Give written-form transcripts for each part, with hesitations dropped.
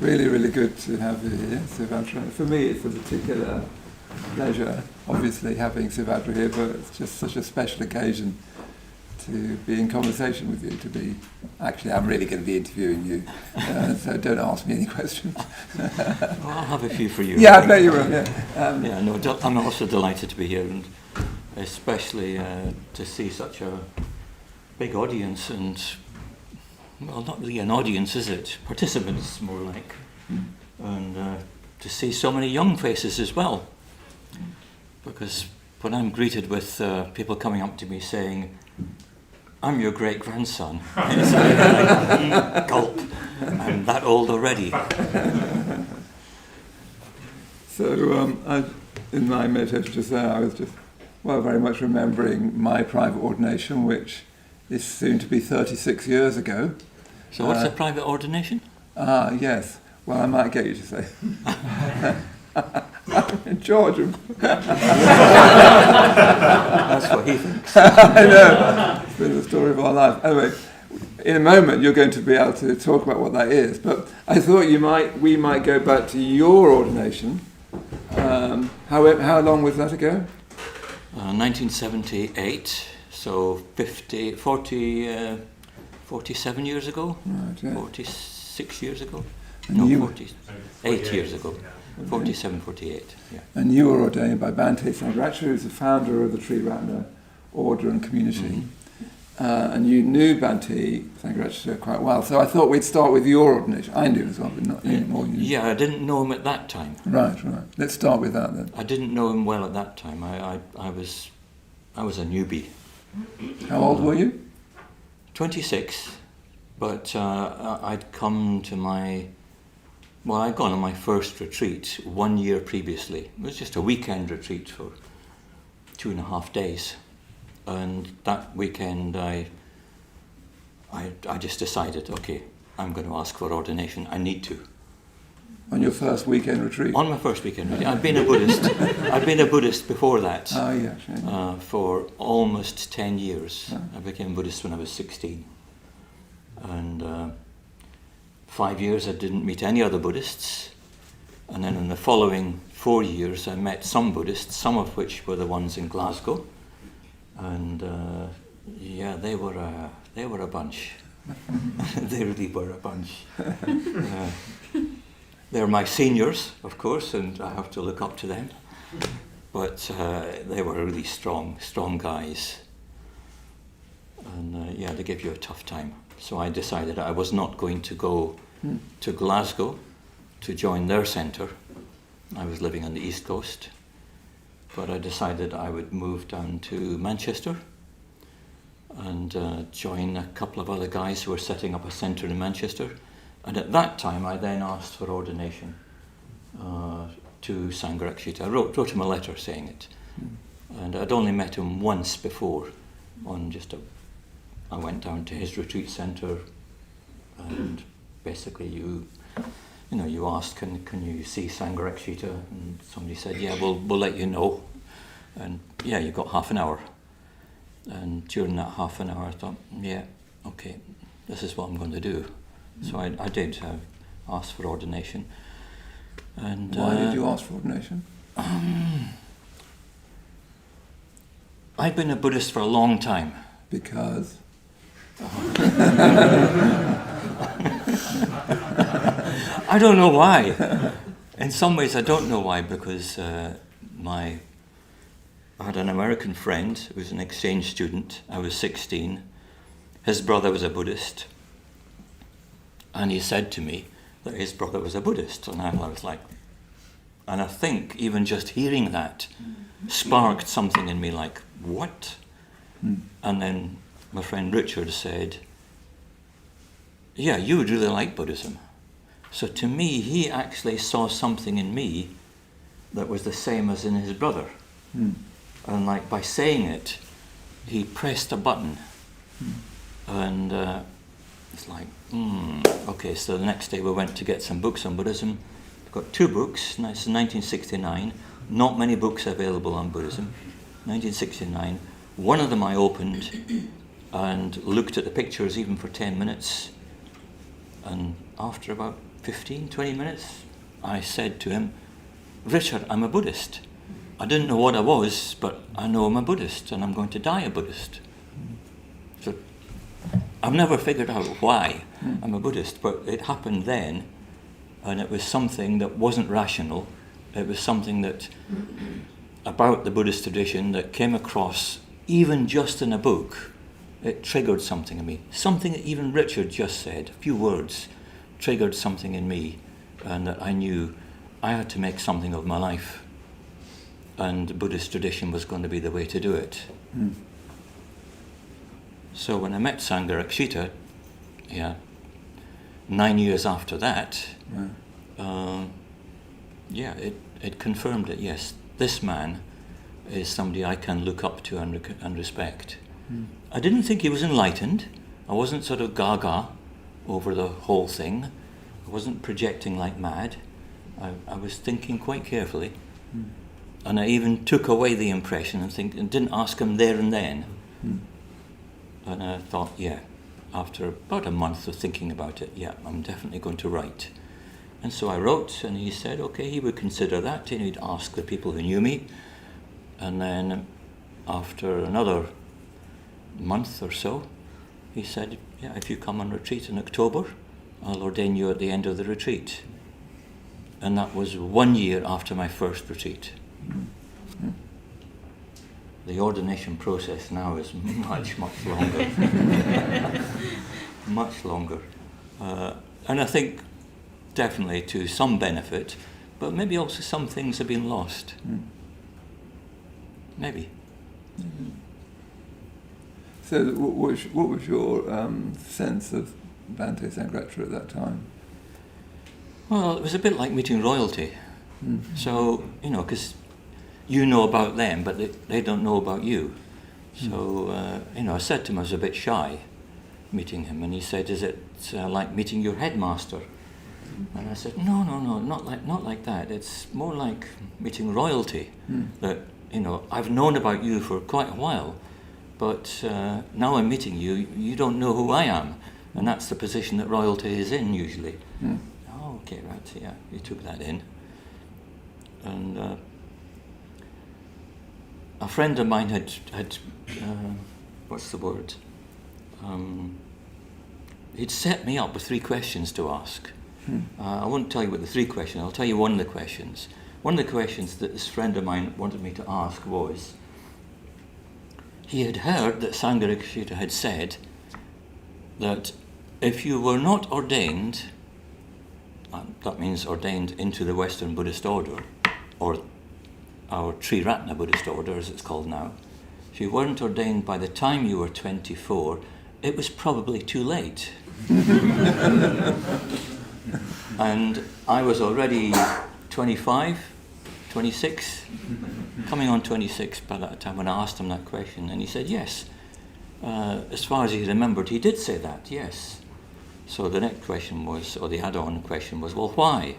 Really, really good to have you here, Suvajra. For me, it's a particular pleasure, obviously, having Suvajra here, but it's just such a special occasion to be in conversation with you, actually, I'm really going to be interviewing you, so don't ask me any questions. Well, I'll have a few for you. Yeah, I bet you will, I'm also delighted to be here, and especially to see such a big audience, and, well, not really an audience, is it? Participants, more like. And to see so many young faces as well. Because when I'm greeted with people coming up to me saying, "I'm your great-grandson," it's like, gulp, I'm that old already. So in my meditation just there, I was just, very much remembering my private ordination, which is soon to be 36 years ago. So what's a private ordination? Yes. Well, I might get you to say. George. That's what he thinks. I know. It's been the story of our life. Anyway, in a moment you're going to be able to talk about what that is. But I thought we might go back to your ordination. How long was that ago? 1978. So 47 years ago. Right, yeah. 46 years ago. And no, 48 years ago. 47, 48, yeah. And you were ordained by Bhante Sangha, who's the founder of the Triratna order and community. And you knew Bhante Sangha quite well. So I thought we'd start with your ordination. I knew as well, but not anymore. Yeah, I didn't know him at that time. Right. Let's start with that then. I didn't know him well at that time. I was a newbie. How old were you? 26, but I'd come to I'd gone on my first retreat 1 year previously. It was just a weekend retreat for 2.5 days. And that weekend I just decided, okay, I'm going to ask for ordination. I need to. On your first weekend retreat? On my first weekend retreat. I've been a Buddhist. I've been a Buddhist before that. Oh, yeah, sure. For almost 10 years. Oh. I became Buddhist when I was 16. And 5 years I didn't meet any other Buddhists. And then in the following 4 years I met some Buddhists, some of which were the ones in Glasgow. And they were a bunch. They really were a bunch. They're my seniors, of course, and I have to look up to them. But they were really strong guys. And they give you a tough time. So I decided I was not going to go to Glasgow to join their centre. I was living on the East Coast. But I decided I would move down to Manchester and join a couple of other guys who were setting up a centre in Manchester. And at that time, I then asked for ordination to Sangha Rakshita. I wrote him a letter saying it. And I'd only met him once before. I went down to his retreat centre, and basically you asked, can you see Sangha Rakshita? And somebody said, yeah, we'll let you know. And yeah, you got half an hour. And during that half an hour, I thought, yeah, okay, this is what I'm going to do. So I did ask for ordination. And why did you ask for ordination? I've been a Buddhist for a long time. Because? I don't know why. In some ways I don't know why, because I had an American friend who was an exchange student. I was 16. His brother was a Buddhist. And he said to me that his brother was a Buddhist. And I was like, and I think even just hearing that sparked something in me like, what? And then my friend Richard said, yeah, you would really like Buddhism. So to me, he actually saw something in me that was the same as in his brother. And like by saying it, he pressed a button. And it's like, okay, so the next day we went to get some books on Buddhism. We got 2 books, and it's 1969. Not many books available on Buddhism. 1969. One of them I opened and looked at the pictures even for 10 minutes. And after about 15, 20 minutes, I said to him, Richard, I'm a Buddhist. I didn't know what I was, but I know I'm a Buddhist and I'm going to die a Buddhist. So I've never figured out why I'm a Buddhist, but it happened then, and it was something that wasn't rational. It was something that, about the Buddhist tradition, that came across, even just in a book, it triggered something in me. Something that even Richard just said, a few words, triggered something in me, and that I knew I had to make something of my life, and the Buddhist tradition was going to be the way to do it. So when I met Sangha Rakshita, 9 years after that, it confirmed it. Yes, this man is somebody I can look up to and respect. I didn't think he was enlightened. I wasn't sort of gaga over the whole thing. I wasn't projecting like mad. I was thinking quite carefully. And I even took away the impression and didn't ask him there and then. And I thought, after about a month of thinking about it, I'm definitely going to write. And so I wrote, and he said, okay, he would consider that, and he'd ask the people who knew me. And then after another month or so, he said, if you come on retreat in October, I'll ordain you at the end of the retreat. And that was 1 year after my first retreat. The ordination process now is much, much longer. Much longer. And I think definitely to some benefit, but maybe also some things have been lost. Maybe. So what was your sense of Bhante Sangha at that time? Well, it was a bit like meeting royalty. So, because you know about them, but they don't know about you. So, I said to him I was a bit shy meeting him, and he said, is it like meeting your headmaster? And I said, no, not like that. It's more like meeting royalty. That, I've known about you for quite a while, but now I'm meeting you, you don't know who I am. And that's the position that royalty is in usually. Oh, okay, right, you took that in. And a friend of mine had what's the word? He'd set me up with 3 questions to ask. I won't tell you what the 3 questions, I'll tell you one of the questions. One of the questions that this friend of mine wanted me to ask was, he had heard that Sangha Rakshita had said that if you were not ordained, that means ordained into the Western Buddhist order, or our Triratna Buddhist order as it's called now, if you weren't ordained by the time you were 24, it was probably too late. And I was already 25, 26, coming on 26 by that time when I asked him that question, and he said yes. As far as he remembered, he did say that, yes. So the next question was, or the add-on question was, well, why?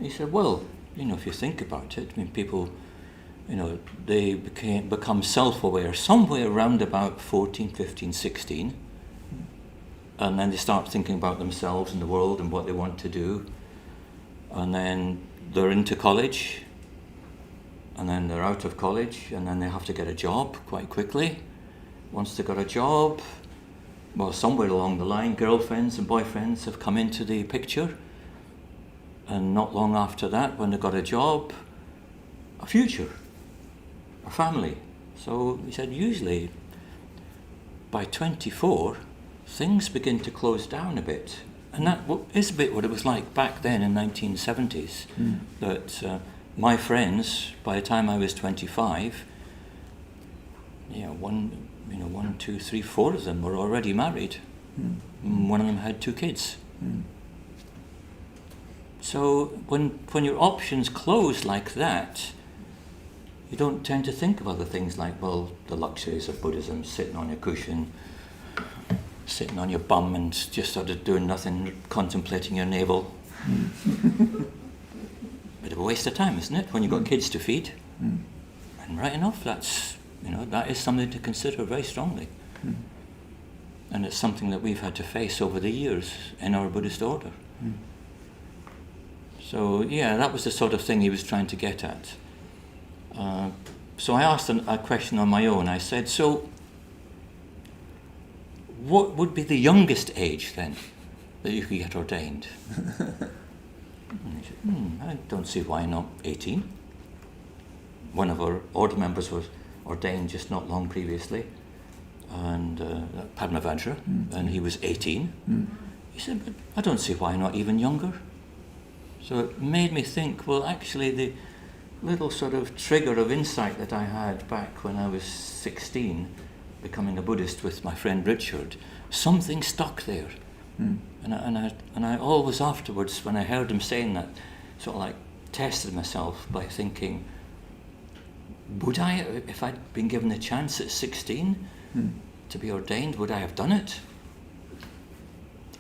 He said, well, if you think about it, people, they become self-aware somewhere around about 14, 15, 16, and then they start thinking about themselves and the world and what they want to do, and then they're into college, and then they're out of college, and then they have to get a job quite quickly. Once they've got a job, well, somewhere along the line, girlfriends and boyfriends have come into the picture, and not long after that, when they've got a job, a future, a family. So he said usually by 24, things begin to close down a bit. And that is a bit what it was like back then in 1970s, that my friends, by the time I was 25, 1, 2, 3, 4 of them were already married. One of them had 2 kids. So when your options close like that, you don't tend to think of other things like, well, the luxuries of Buddhism, sitting on your cushion, sitting on your bum and just sort of doing nothing, contemplating your navel. Bit of a waste of time, isn't it, when you've got kids to feed? And right enough, that's, that is something to consider very strongly. And it's something that we've had to face over the years in our Buddhist order. So yeah, that was the sort of thing he was trying to get at. So I asked a question on my own. I said, so what would be the youngest age then that you could get ordained? And he said, I don't see why not 18. One of our order members was ordained just not long previously, and Padmavajra, and he was 18. He said, but I don't see why not even younger. So it made me think, well, actually the little sort of trigger of insight that I had back when I was 16, becoming a Buddhist with my friend Richard, something stuck there. And I always afterwards, when I heard him saying that, sort of like tested myself by thinking, would I, if I'd been given a chance at 16 to be ordained, would I have done it?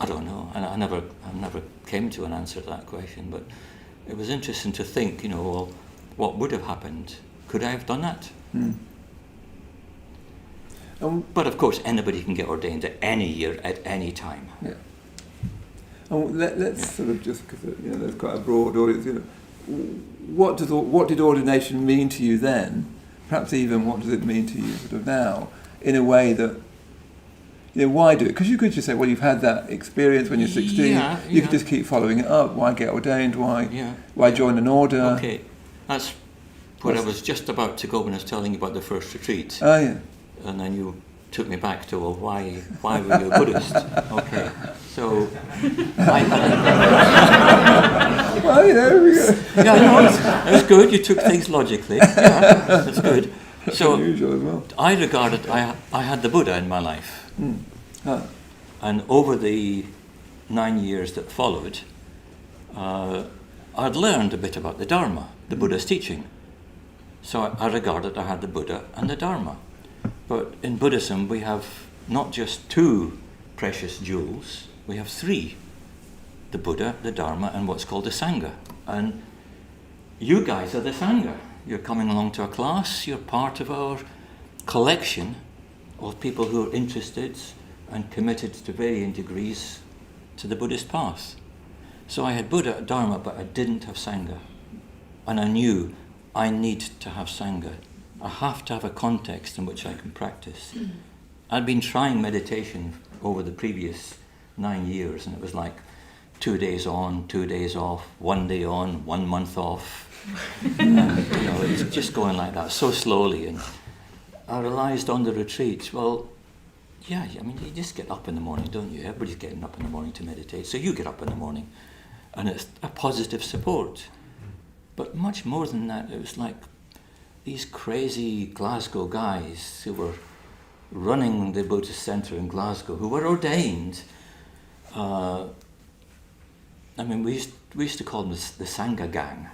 I don't know. I never came to an answer to that question, but it was interesting to think, well, what would have happened? Could I have done that? But of course, anybody can get ordained at any year, at any time. Yeah. Let's sort of just, because there's quite a broad audience. What did ordination mean to you then? Perhaps even what does it mean to you sort of now? In a way that, why do it? Because you could just say, well, you've had that experience when you're 16. You could just keep following it up. Why get ordained? Why join an order? Okay, that's what I was just about to go when I was telling you about the first retreat. Oh yeah. And then you took me back to, well, why were you a Buddhist? Okay, so I had well, yeah, no, that's good. You took things logically. Yeah, that's good. So unusual as well. I regarded I had the Buddha in my life, and over the 9 years that followed, I'd learned a bit about the Dharma, the Buddha's teaching. So I regarded I had the Buddha and the Dharma. But in Buddhism, we have not just two precious jewels, we have three. The Buddha, the Dharma, and what's called the sangha. And you guys are the sangha. You're coming along to a class, you're part of our collection of people who are interested and committed to varying degrees to the Buddhist path. So I had Buddha, Dharma, but I didn't have sangha. And I knew I need to have sangha. I have to have a context in which I can practice. I'd been trying meditation over the previous 9 years, and it was like 2 days on, 2 days off, 1 day on, 1 month off. It's just going like that, so slowly. And I realised on the retreat, well, yeah, I mean, you just get up in the morning, don't you? Everybody's getting up in the morning to meditate, so you get up in the morning. And it's a positive support. But much more than that, it was like these crazy Glasgow guys who were running the Buddhist centre in Glasgow, who were ordained. We used to call them the Sangha gang.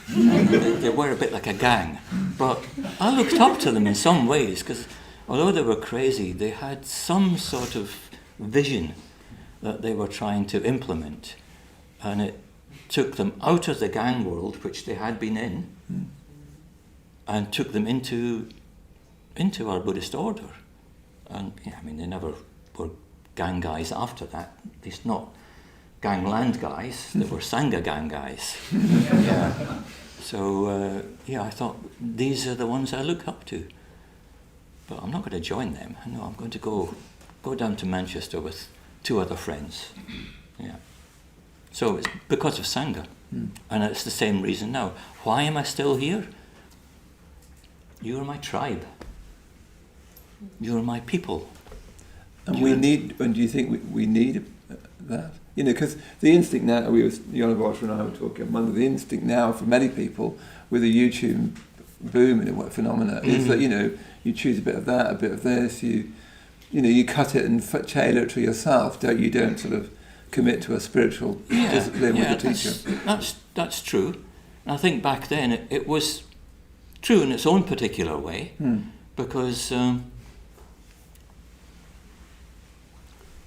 They were a bit like a gang. But I looked up to them in some ways, because although they were crazy, they had some sort of vision that they were trying to implement. And it took them out of the gang world, which they had been in, and took them into our Buddhist order. And they never were gang guys after that. At least not gangland guys. They were Sangha gang guys. Yeah. So I thought these are the ones I look up to. But I'm not going to join them. No, I'm going to go down to Manchester with 2 other friends. Yeah. So it's because of Sangha. And it's the same reason now. Why am I still here? You are my tribe. You are my people. And do you think we need that? Because the instinct now, Suvajra and I were talking, one of the instinct now for many people with the YouTube boom and phenomena is that, you choose a bit of that, a bit of this, you cut it and tailor it to yourself, you don't sort of commit to a spiritual discipline with the teacher. That's true. And I think back then it was true in its own particular way, because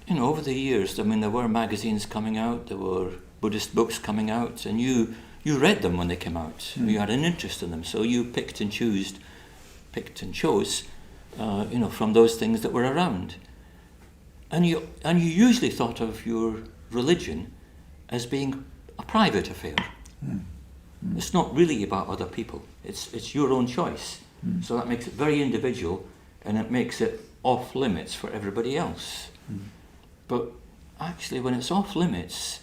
over the years, there were magazines coming out, there were Buddhist books coming out, and you read them when they came out. You had an interest in them, so you picked and chose, from those things that were around. And you usually thought of your religion as being a private affair. It's not really about other people. It's your own choice. So that makes it very individual, and it makes it off limits for everybody else. But actually, when it's off limits,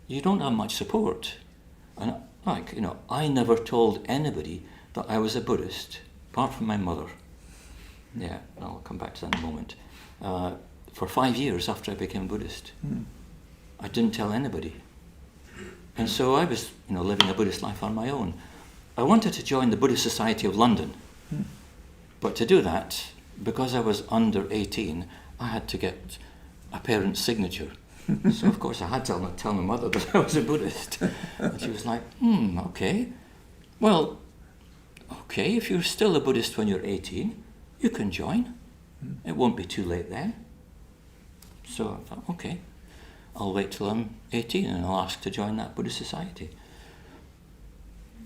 you don't have much support. And I never told anybody that I was a Buddhist, apart from my mother. Yeah, I'll come back to that in a moment. For 5 years after I became Buddhist, I didn't tell anybody. And so I was, living a Buddhist life on my own. I wanted to join the Buddhist Society of London, but to do that, because I was under 18, I had to get a parent's signature. So of course I had to tell my mother that I was a Buddhist. And she was like, okay. Well, okay, if you're still a Buddhist when you're 18, you can join. It won't be too late then. So I thought, okay, I'll wait till I'm 18 and I'll ask to join that Buddhist society.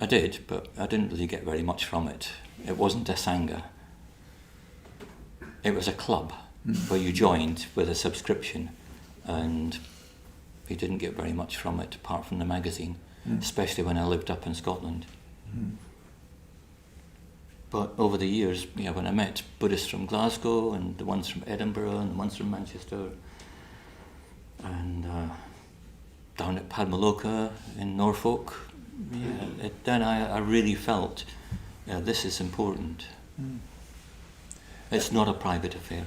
I did, but I didn't really get very much from it. It wasn't a sangha. It was a club where you joined with a subscription, and we didn't get very much from it apart from the magazine, especially when I lived up in Scotland. But over the years, when I met Buddhists from Glasgow and the ones from Edinburgh and the ones from Manchester and down at Padmaloka in Norfolk, then I really felt this is important. It's not a private affair.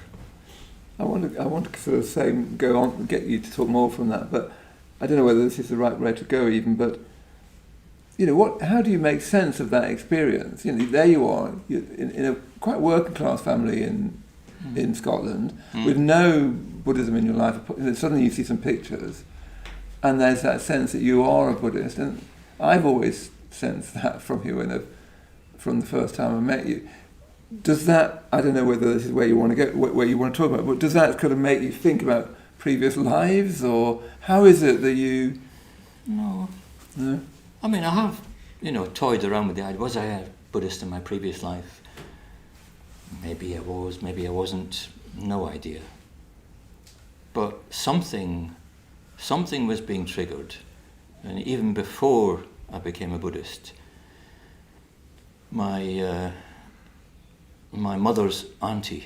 I want to sort of go on, get you to talk more from that, but I don't know whether this is the right way to go even, but how do you make sense of that experience? There you are, you're in a quite working class family in Scotland, with no Buddhism in your life. Suddenly you see some pictures, and there's that sense that you are a Buddhist, and I've always sensed that from you from the first time I met you. Does that, I don't know whether this is where you want to go, where you want to talk about, but does that kind of make you think about previous lives, or how is it that you... No. I mean, I have, toyed around with the idea, was I a Buddhist in my previous life? Maybe I was, maybe I wasn't, no idea. But something was being triggered, and even before I became a Buddhist, my mother's auntie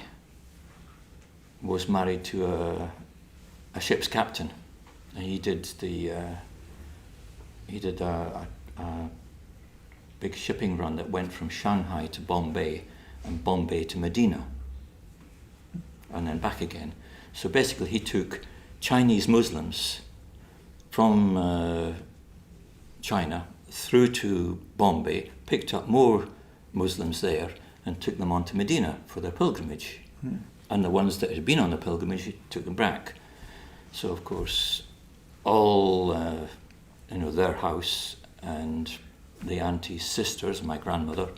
was married to a ship's captain, and he did a big shipping run that went from Shanghai to Bombay and Bombay to Medina and then back again. So basically he took Chinese Muslims from China through to Bombay, picked up more Muslims there and took them on to Medina for their pilgrimage. And the ones that had been on the pilgrimage, he took them back. So of course all their house and the auntie's sisters, my grandmother,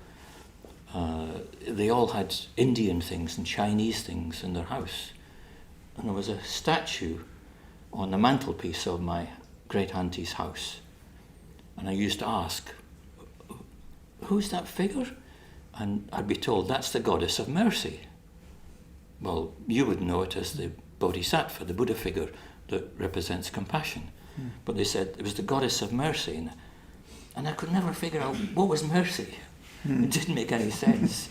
they all had Indian things and Chinese things in their house. And there was a statue on the mantelpiece of my great auntie's house. And I used to ask, who's that figure? And I'd be told, that's the goddess of mercy. Well, you would know it as the Bodhisattva, the Buddha figure that represents compassion. But they said it was the goddess of mercy. And I could never figure out what was mercy. It didn't make any sense.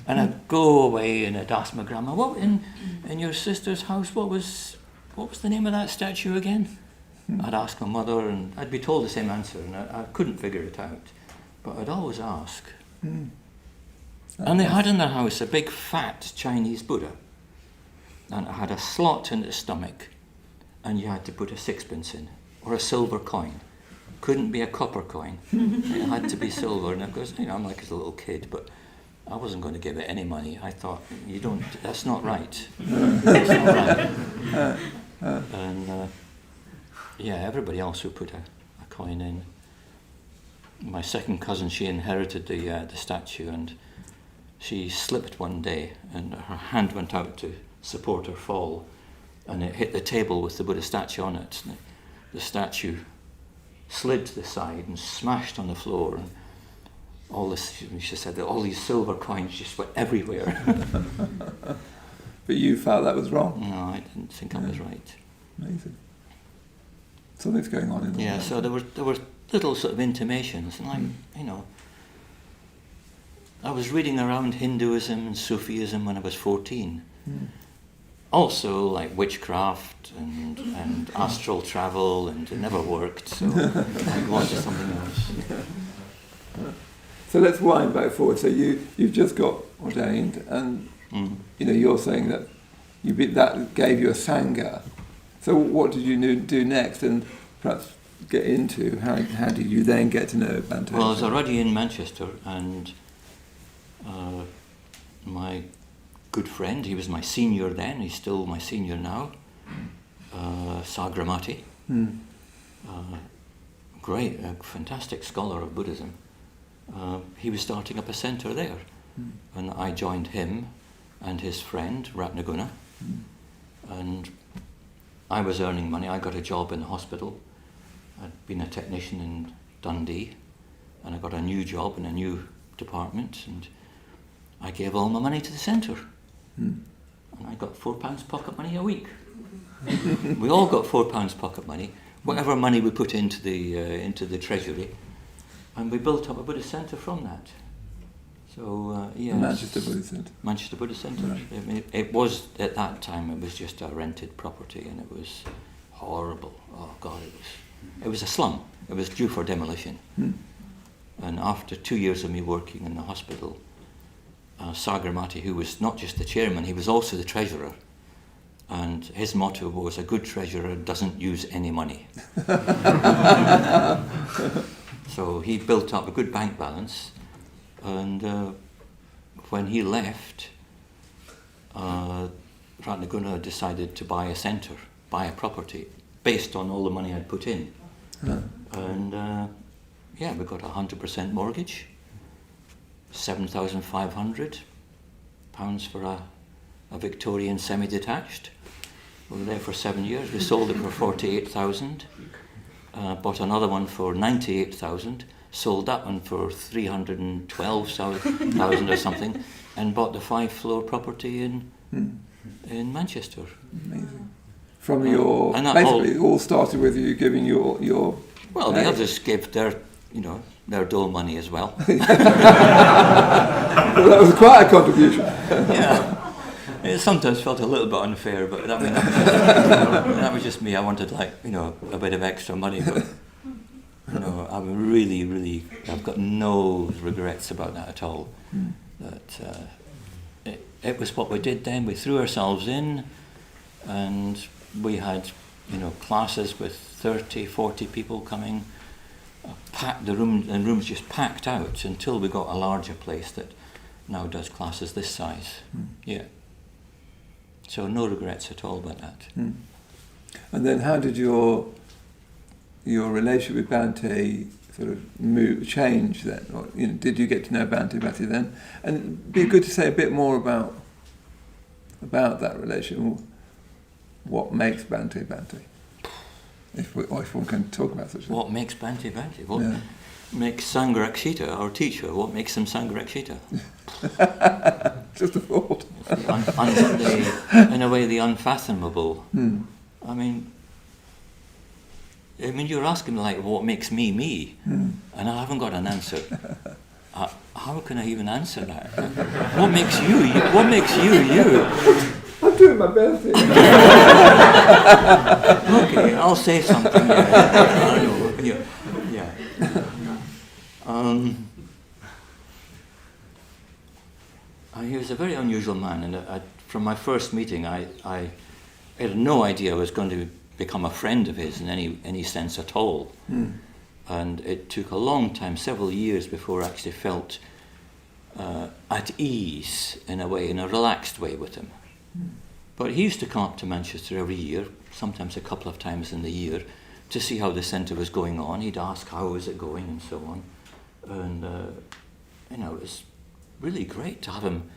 And I'd go away and I'd ask my grandma, what in your sister's house, what was the name of that statue again? I'd ask my mother and I'd be told the same answer, and I couldn't figure it out. But I'd always ask. And they had in their house a big fat Chinese Buddha. And it had a slot in its stomach, and you had to put a sixpence in, or a silver coin. Couldn't be a copper coin. It had to be silver. And of course, I'm like a little kid, but I wasn't going to give it any money. I thought, that's not right. That's not right. And everybody else would put a coin in. My second cousin, she inherited the statue, and she slipped one day, and her hand went out to support her fall, and it hit the table with the Buddha statue on it. And the statue slid to the side and smashed on the floor, and she said that all these silver coins just went everywhere. But you felt that was wrong? No, I didn't think I was right. Amazing. something's going on in the Yeah, world. so there were little sort of intimations, and you know, I was reading around Hinduism and Sufism when I was 14. Also, like witchcraft and astral travel, and it never worked, so I go on to something else. So let's wind back forward. So you've just got ordained, and you know, you're saying that that gave you a sangha. So what did you do next, and perhaps get into how did you then get to know Bhante? Well, I was already in Manchester, and my good friend, he was my senior then, he's still my senior now, Sagramati, great, a fantastic scholar of Buddhism. He was starting up a centre there, and I joined him and his friend Ratnaguna, and I was earning money. I got a job in the hospital. I'd been a technician in Dundee, and I got a new job in a new department, and I gave all my money to the centre. And I got £4 pocket money a week. We all got £4 pocket money, whatever money we put into the treasury, and we built up a Buddhist centre from that. So yeah, Manchester Buddhist Centre. Manchester Buddhist Centre. Right. I mean, it was at that time. It was just a rented property, and it was horrible. Oh God, it was a slum. It was due for demolition. And after 2 years of me working in the hospital, Sagramati, who was not just the chairman, he was also the treasurer. And his motto was, a good treasurer doesn't use any money. So he built up a good bank balance, and when he left, Ratnaguna decided to buy a centre, buy a property, based on all the money I'd put in. And yeah, we got a 100% mortgage, £7,500 for a Victorian semi-detached. We were there for 7 years. We sold it for 48,000. Bought another one for 98,000. Sold that one for 312,000 or something, and bought the 5-floor property in Manchester. Amazing. From your and that basically, it all started with you giving your. Well, the others gave their dole money as well. Well, that was quite a contribution. Yeah. It sometimes felt a little bit unfair, but that was just me. I wanted a bit of extra money, but I'm really, I've got no regrets about that at all. That it was what we did then. We threw ourselves in, and we had classes with 30, 40 people coming. Packed the room, and rooms just packed out until we got a larger place that now does classes this size. Yeah. So no regrets at all about that. And then how did your relationship with Bhante sort of change then? Or, did you get to know Bhante then? And it'd be good to say a bit more about that relationship. What makes Bhante? If one can talk about such a thing. What makes Bhante? What makes Sangharakshita, our teacher, what makes him Sangharakshita? Just a thought. In a way, the unfathomable. I mean, you're asking me, what makes me me? And I haven't got an answer. How can I even answer that? What makes you? What makes you? I'm doing my best here. Okay, I'll say something. Yeah. He was a very unusual man, and from my first meeting, I had no idea I was going to become a friend of his in any sense at all. And it took a long time, several years, before I actually felt at ease in a relaxed way with him. But he used to come up to Manchester every year, sometimes a couple of times in the year, to see how the centre was going on. He'd ask how is it going and so on. And it was really great to have him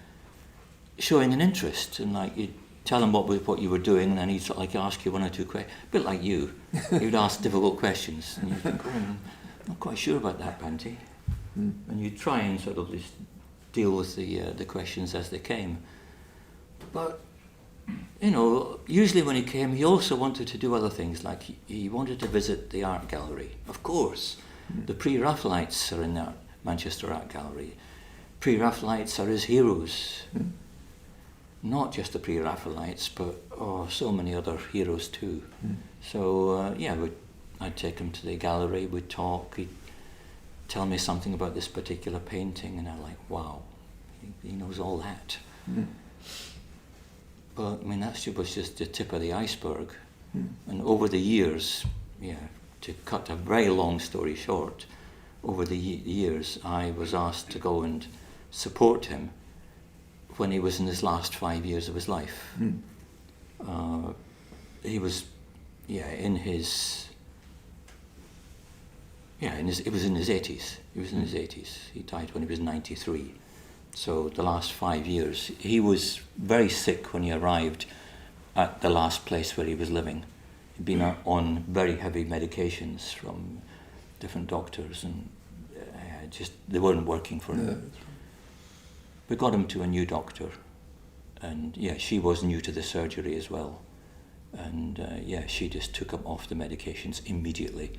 showing an interest, and you'd tell him what you were doing, and then he'd sort of ask you one or two questions, a bit like you. He would ask difficult questions, and you'd think, I'm not quite sure about that, Bhante. And you'd try and sort of just deal with the questions as they came. But usually when he came, he also wanted to do other things, like he wanted to visit the art gallery. Of course, the Pre-Raphaelites are in that Manchester Art Gallery. Pre-Raphaelites are his heroes. Not just the Pre-Raphaelites, but so many other heroes too. So I'd take him to the gallery, we'd talk, he'd tell me something about this particular painting, and I'm like, wow, he knows all that. But I mean, that was just the tip of the iceberg. And over the years, to cut a very long story short, over the years I was asked to go and support him when he was in his last 5 years of his life. He was, in his, it was in his 80s. He was in his 80s. He died when he was 93. So the last 5 years, he was very sick when he arrived at the last place where he was living. He'd been on very heavy medications from different doctors, and they weren't working for him. No. We got him to a new doctor, and she was new to the surgery as well. And she just took him off the medications immediately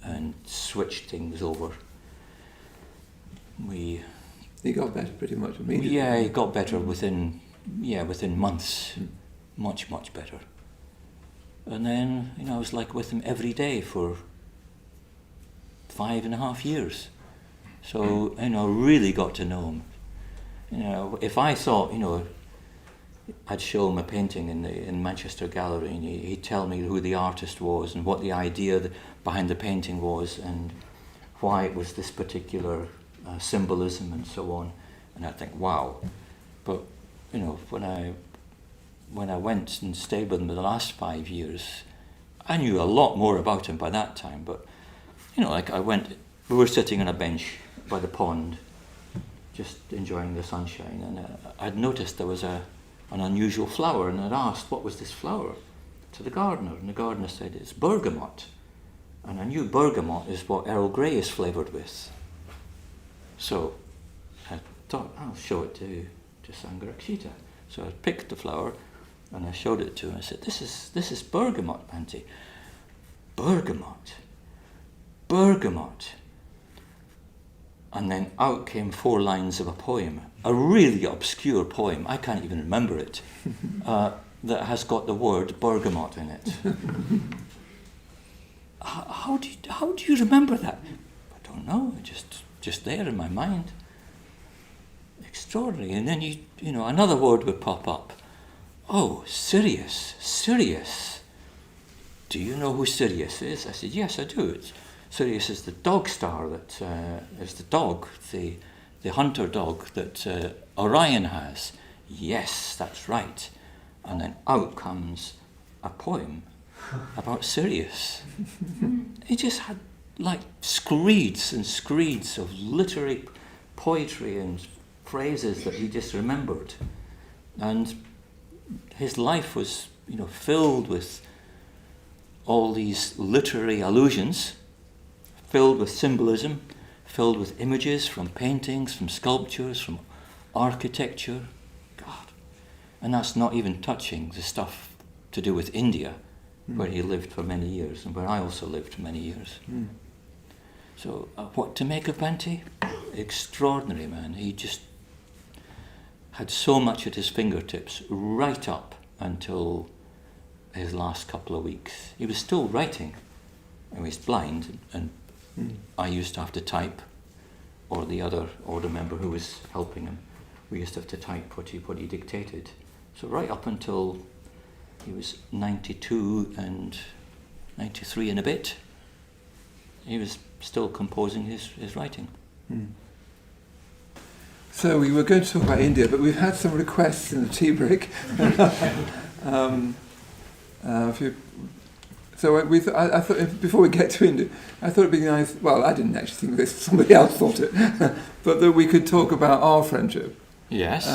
and switched things over. He got better pretty much immediately. Yeah, he got better within months, much better. And then I was like with him every day for 5.5 years. So really got to know him. If I thought I'd show him a painting in Manchester Gallery, and he'd tell me who the artist was and what the idea behind the painting was and why it was this particular symbolism and so on, and I think, wow. But when I went and stayed with him the last 5 years, I knew a lot more about him by that time. But we were sitting on a bench by the pond, just enjoying the sunshine, and I'd noticed there was an unusual flower, and I'd asked, what was this flower, to the gardener, and the gardener said, it's bergamot. And I knew bergamot is what Earl Grey is flavoured with. So I thought, I'll show it to Sangha Rakshita. So I picked the flower and I showed it to him. I said, this is bergamot, Bhante. Bergamot. And then out came 4 lines of a poem, a really obscure poem, I can't even remember it, that has got the word bergamot in it. How do you remember that? I don't know, just there in my mind. Extraordinary. And then another word would pop up. Oh, Sirius. Do you know who Sirius is? I said, yes, I do. Sirius is the dog star that is the dog, the hunter dog that Orion has. Yes, that's right. And then out comes a poem about Sirius. He just had like screeds and screeds of literary poetry and phrases that he just remembered. And his life was, filled with all these literary allusions, filled with symbolism, filled with images from paintings, from sculptures, from architecture. God. And that's not even touching the stuff to do with India, where he lived for many years, and where I also lived for many years. So what to make of Bhante? Extraordinary man. He just had so much at his fingertips right up until his last couple of weeks. He was still writing. He was blind, and I used to have to type, or the other order member who was helping him, we used to have to type what he dictated. So right up until he was 92 and 93 and a bit, he was still composing his writing. So we were going to talk about India, but we've had some requests in the tea break. I thought before we get to India, I thought it'd be nice. Well, I didn't actually think of this; somebody else thought it, but that we could talk about our friendship. Yes.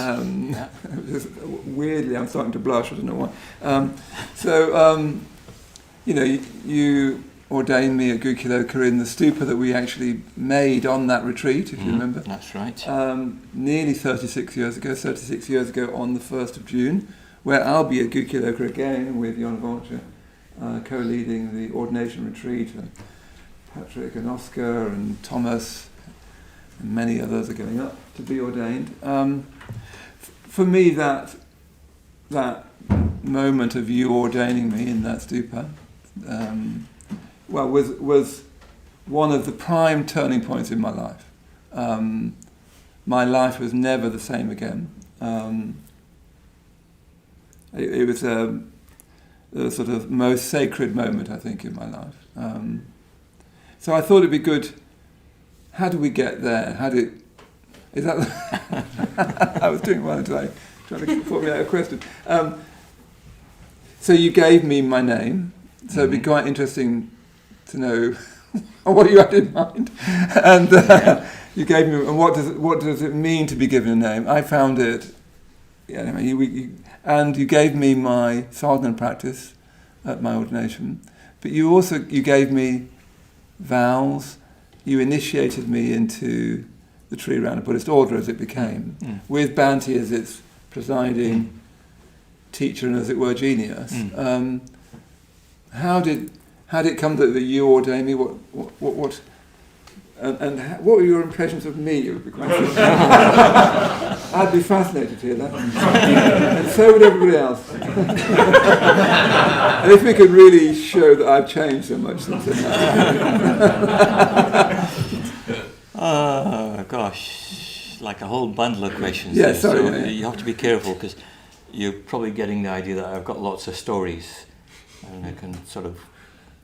Weirdly, I'm starting to blush. I don't know why. You ordained me at Gukiloka in the stupa that we actually made on that retreat, if you remember. That's right. Nearly 36 years ago on the 1st of June, where I'll be at Gukulaker again with Jon Volcher, co-leading the ordination retreat, and Patrick and Oscar and Thomas and many others are going up to be ordained. For me, that moment of you ordaining me in that stupa, was one of the prime turning points in my life. My life was never the same again. It was the sort of most sacred moment, I think, in my life. So I thought it'd be good. How do we get there? Is that? I was doing well until I tried to formulate a question. So you gave me my name. So it'd be quite interesting to know what you had in mind. And you gave me. And what does it mean to be given a name? I found it. And you gave me my sadhana practice at my ordination, but you gave me vows. You initiated me into the Triratna Buddhist order as it became, with Bhante as its presiding teacher and, as it were, genius. How did it come that you ordained me? What were your impressions of me? It would be quite I'd be fascinated to hear that. And so would everybody else. And if we could really show that I've changed so much since then. Oh, gosh. Like a whole bundle of questions. Yeah, there. sorry. So you have to be careful, because you're probably getting the idea that I've got lots of stories and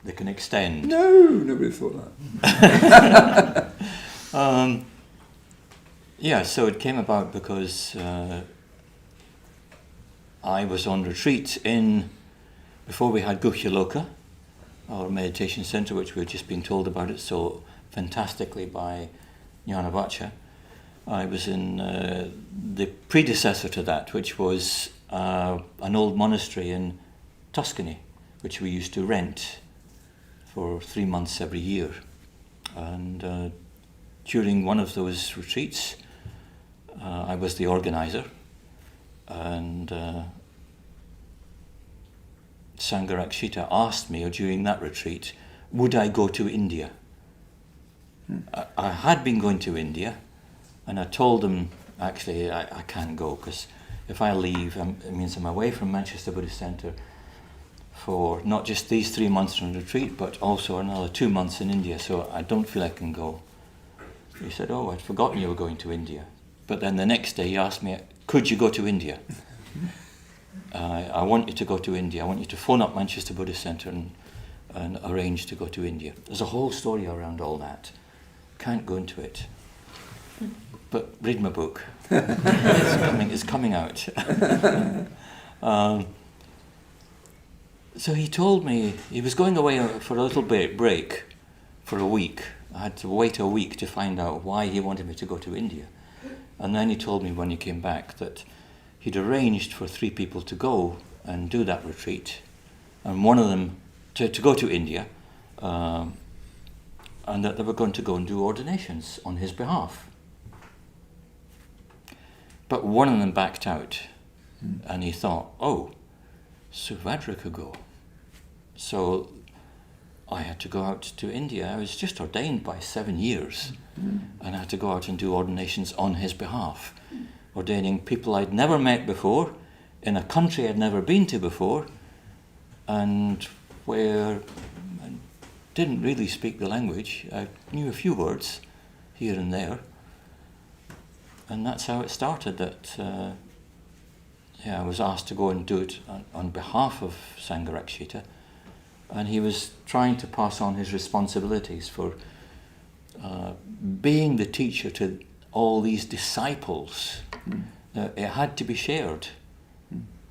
they can extend. No, nobody thought that. So it came about because I was on retreat before we had Gukulaker, our meditation centre, which we've just been told about it so fantastically by Jnanavacha. I was in the predecessor to that, which was an old monastery in Tuscany, which we used to rent for 3 months every year. And during one of those retreats, I was the organizer, and Sangha Rakshita asked me during that retreat, would I go to India? I had been going to India, and I told them, actually, I can't go, because if I leave, it means I'm away from Manchester Buddhist Centre for not just these 3 months on retreat, but also another 2 months in India, so I don't feel I can go. He said, oh, I'd forgotten you were going to India. But then the next day he asked me, could you go to India? I want you to go to India. I want you to phone up Manchester Buddhist Centre and arrange to go to India. There's a whole story around all that. Can't go into it. But read my book. It's coming out. So he told me he was going away for a little break for a week. I had to wait a week to find out why he wanted me to go to India. And then he told me when he came back that he'd arranged for 3 people to go and do that retreat, and one of them to go to India, and that they were going to go and do ordinations on his behalf. But one of them backed out, and he thought, oh, Suvajra could go. So I had to go out to India. I was just ordained by 7 years, and I had to go out and do ordinations on his behalf, ordaining people I'd never met before, in a country I'd never been to before, and where I didn't really speak the language. I knew a few words here and there, and that's how it started. That I was asked to go and do it on behalf of Sangha Rakshita, and he was trying to pass on his responsibilities for being the teacher to all these disciples. It had to be shared,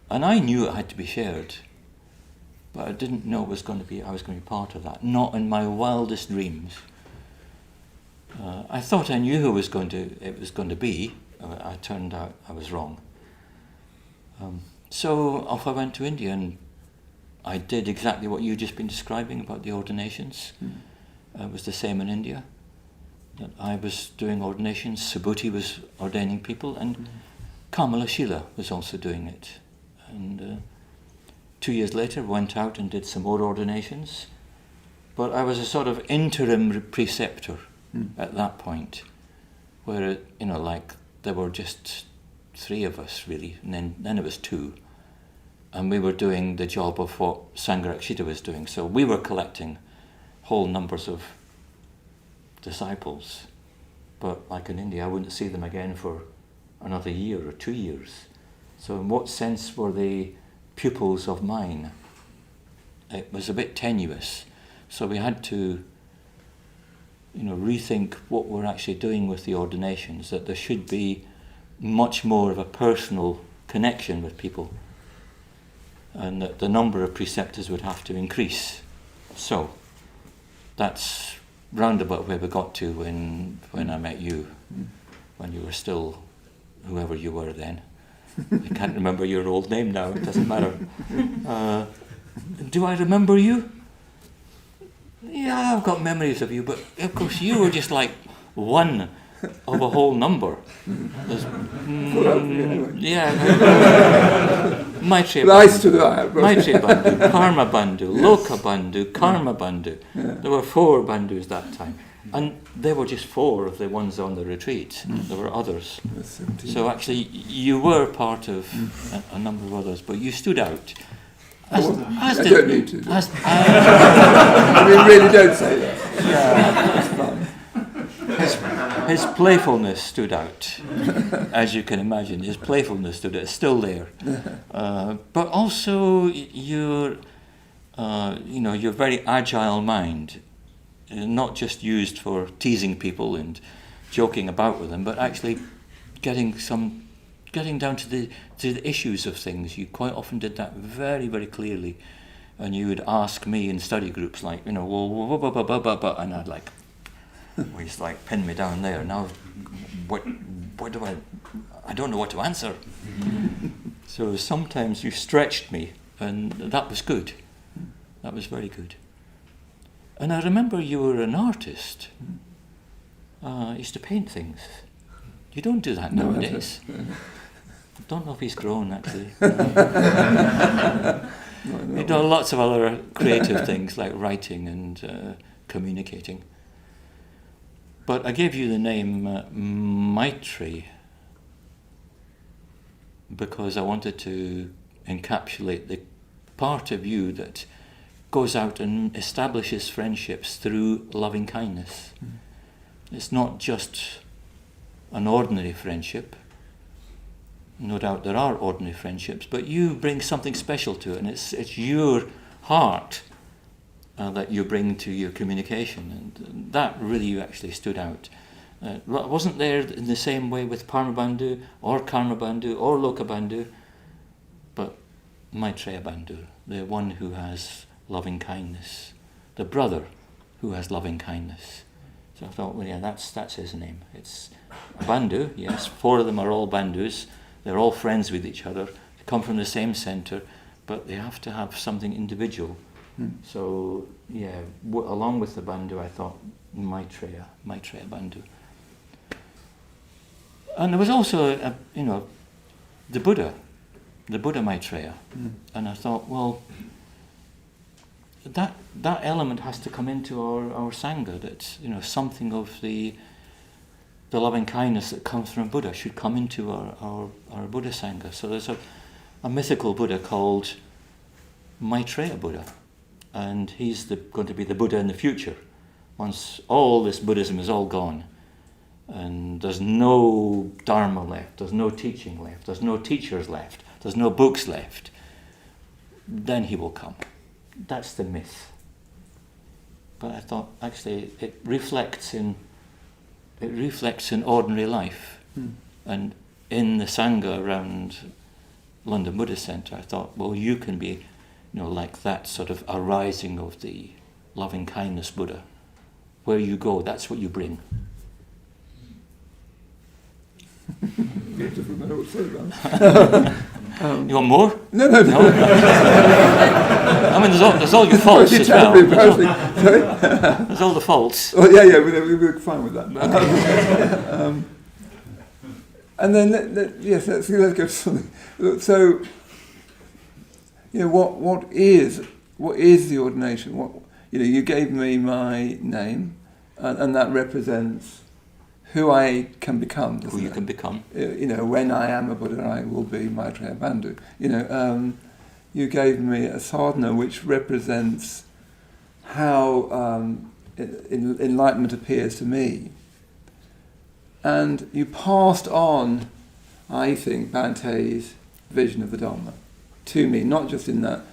and I knew it had to be shared, but I didn't know I was going to be part of that. Not in my wildest dreams. I thought I knew who it was going to be. I turned out I was wrong. So off I went to India, and I did exactly what you've just been describing about the ordinations. It was the same in India. That I was doing ordinations, Subhuti was ordaining people, and Kamala Shila was also doing it. And 2 years later, went out and did some more ordinations. But I was a sort of interim preceptor at that point, where, like there were just 3 of us really, and then it was 2. And we were doing the job of what Sangha Rakshita was doing. So we were collecting whole numbers of disciples. But like in India, I wouldn't see them again for another year or 2 years. So in what sense were they pupils of mine? It was a bit tenuous. So we had to, rethink what we're actually doing with the ordinations, that there should be much more of a personal connection with people, and that the number of preceptors would have to increase. So that's roundabout where we got to when I met you, when you were still whoever you were then. I can't remember your old name now, it doesn't matter. Do I remember you? Yeah, I've got memories of you, but of course you were just like one of a whole number. Maitreyabandhu, Karmabandhu, Lokabandhu, Karmabandhu. There were 4 bandhus that time. And they were just 4 of the ones on the retreat. There were others. So actually you were part of a number of others, but you stood out. I don't need to. Really don't say that. That's fun. His playfulness stood out, as you can imagine. His playfulness stood out. It's still there. But also your very agile mind, not just used for teasing people and joking about with them, but actually getting down to the issues of things. You quite often did that very, very clearly, and you would ask me in study groups like, and I'd like, always like pin me down there. Now, what do I don't know what to answer. So sometimes you stretched me, and that was good. That was very good. And I remember you were an artist. Used to paint things. You don't do that nowadays. I don't know if he's grown, actually. You've done lots of other creative things like writing and communicating. But I gave you the name Maitrey because I wanted to encapsulate the part of you that goes out and establishes friendships through loving kindness. It's not just an ordinary friendship. No doubt there are ordinary friendships, but you bring something special to it, and it's your heart that you bring to your communication, and that really actually stood out. It wasn't there in the same way with Parmabandhu or Karmabandhu or Lokabandhu, but Maitreyabandhu, the one who has loving kindness, the brother who has loving kindness. So I thought, well, yeah, that's his name. It's a bandhu, yes, 4 of them are all bandhus. They're all friends with each other. They come from the same centre, but they have to have something individual. So, yeah, along with the bandhu, I thought Maitreyabandhu. And there was also, the Buddha Maitreya. And I thought, well, that element has to come into our sangha, that something of the loving kindness that comes from Buddha should come into our Buddha sangha. So there's a mythical Buddha called Maitreya Buddha, and he's going to be the Buddha in the future, once all this Buddhism is all gone and there's no Dharma left, there's no teaching left, there's no teachers left, there's no books left. Then he will come. That's the myth. But I thought actually it reflects in ordinary life. And in the Sangha around London Buddhist Centre, I thought, well, you can be, like that sort of arising of the loving kindness Buddha. Where you go, that's what you bring. Beautiful, I would say that. You want more? No. I mean, there's all your faults as well. There's all the faults. Oh, yeah, we're fine with that. Okay. And then, let's go to something. So, what is the ordination? You gave me my name, and that represents who I can become. Who you can become. When I am a Buddha, I will be Maitreyabandhu. You gave me a sadhana which represents how enlightenment appears to me. And you passed on, I think, Bante's vision of the Dharma to me, not just in that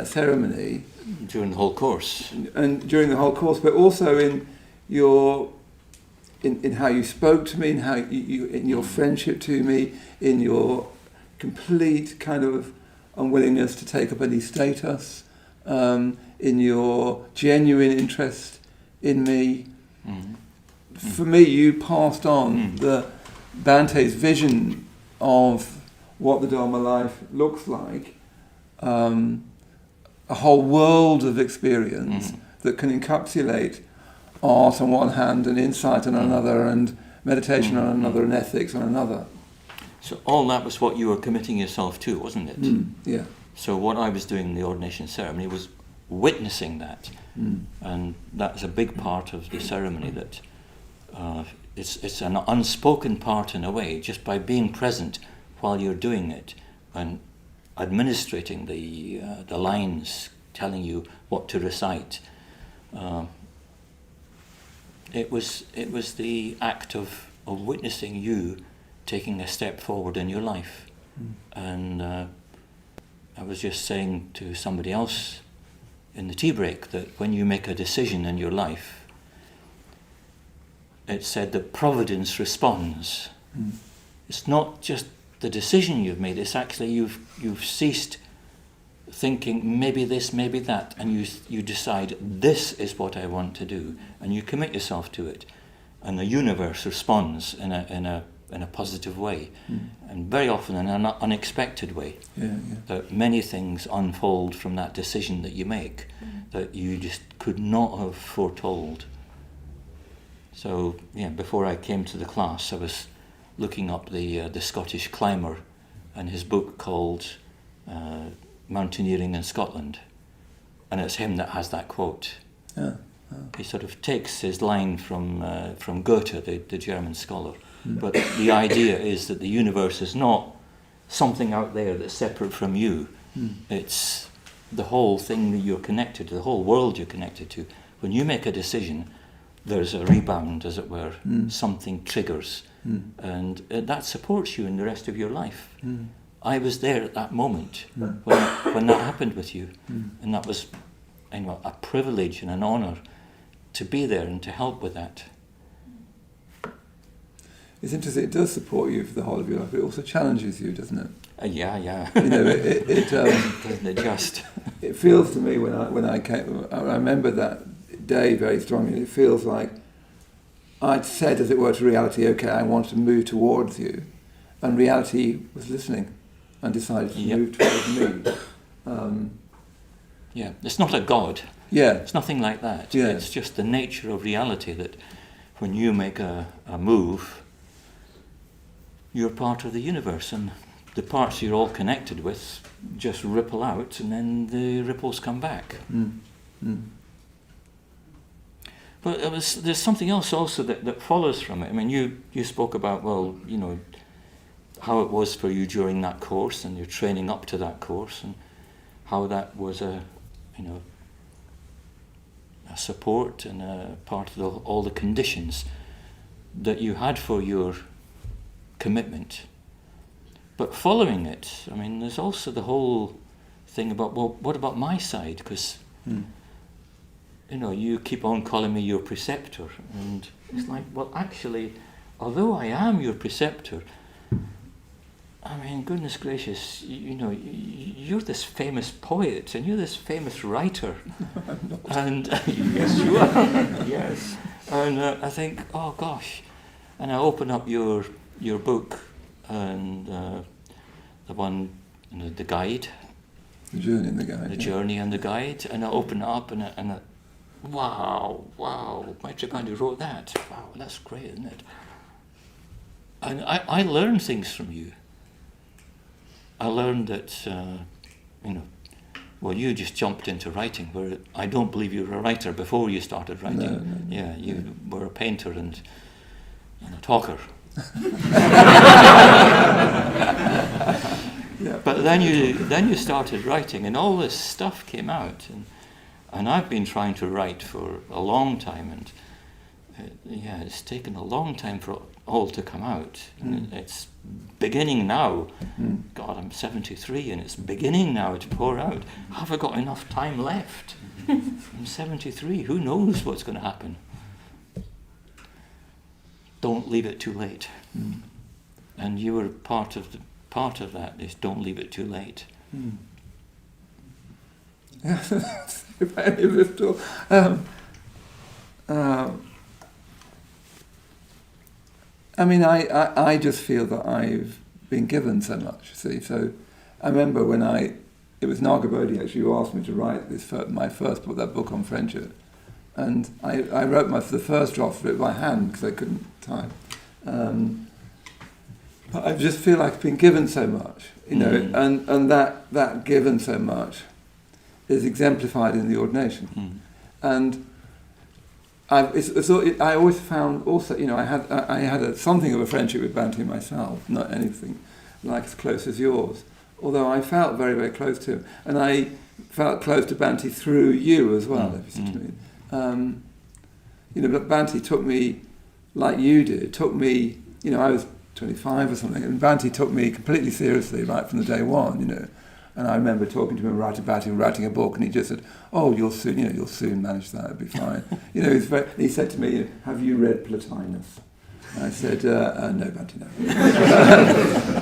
ceremony. During the whole course. And during the whole course, but also in how you spoke to me, in how in your friendship to me, in your complete kind of unwillingness to take up any status, in your genuine interest in me. For me, you passed on the Bante's vision of what the Dharma life looks like, a whole world of experience that can encapsulate art on one hand and insight on another and meditation on another and ethics on another. So all that was what you were committing yourself to, wasn't it? Yeah. So what I was doing in the ordination ceremony was witnessing that. And that's a big part of the ceremony, that it's an unspoken part in a way, just by being present while you're doing it and administrating the lines, telling you what to recite. It was the act of witnessing you taking a step forward in your life. And I was just saying to somebody else in the tea break that when you make a decision in your life, it's said that providence responds. It's not just the decision you've made, it's actually you've ceased thinking maybe this, maybe that, and you decide this is what I want to do, and you commit yourself to it, and the universe responds in a positive way, and very often in an unexpected way. That many things unfold from that decision that you make that you just could not have foretold. So before I came to the class, I was looking up the Scottish climber and his book called Mountaineering in Scotland, and it's him that has that quote. He sort of takes his line from Goethe, the German scholar, but the idea is that the universe is not something out there that's separate from you. It's the whole thing that you're connected to, the whole world you're connected to. When you make a decision, there's a rebound, as it were. Something triggers, and that supports you in the rest of your life. I was there at that moment when that happened with you, and that was a privilege and an honour to be there and to help with that. It's interesting. It does support you for the whole of your life, but it also challenges you, doesn't it? Yeah. Doesn't it just? It feels to me when I came. I remember that day very strongly. It feels like I'd said, as it were, to reality, "Okay, I want to move towards you," and reality was listening and decided to move towards me. It's not a god. It's nothing like that. Yeah. It's just the nature of reality that when you make a move, you're part of the universe, and the parts you're all connected with just ripple out, and then the ripples come back. But there's something else also that follows from it. I mean, you spoke about, how it was for you during that course and your training up to that course, and how that was a support and a part of all the conditions that you had for your commitment. But following it, I mean, there's also the whole thing about, well, what about my side? Because you keep on calling me your preceptor, and it's like, well, actually, although I am your preceptor, I mean, goodness gracious, you're this famous poet and you're this famous writer. And yes, you are. Yes. And I think, oh gosh. And I open up your book and the one, the guide. The journey and the guide. The journey and the guide. And I open it up and I wow, Maitreyabandhu wrote that. Wow, that's great, isn't it? And I learn things from you. I learned that, Well, you just jumped into writing, where I don't believe you were a writer before you started writing. No. Yeah, you were a painter and a talker. Yeah. But then you started writing, and all this stuff came out, and I've been trying to write for a long time, and it's taken a long time for it all to come out. It's beginning now. God, I'm 73, and it's beginning now to pour out. Have I got enough time left? I'm 73. Who knows what's going to happen? Don't leave it too late. And you were part of that. Is don't leave it too late. I mean, I just feel that I've been given so much, see. So I remember when it was Nagabodhi actually who asked me to write my first book, that book on friendship. And I wrote the first draft of it by hand because I couldn't type. But I just feel like I've been given so much, and that given so much is exemplified in the ordination. And I always found also, I had something of a friendship with Bhante myself, not anything like as close as yours, although I felt very, very close to him. And I felt close to Bhante through you as well, if you see what I mean. But Bhante took me, like you did, I was 25 or something, and Bhante took me completely seriously right from the day one, And I remember talking to him about him writing a book, and he just said, "Oh, you'll soon manage that. It'll be fine." He said to me, "Have you read Plotinus?" And I said, "No, Bhante, no."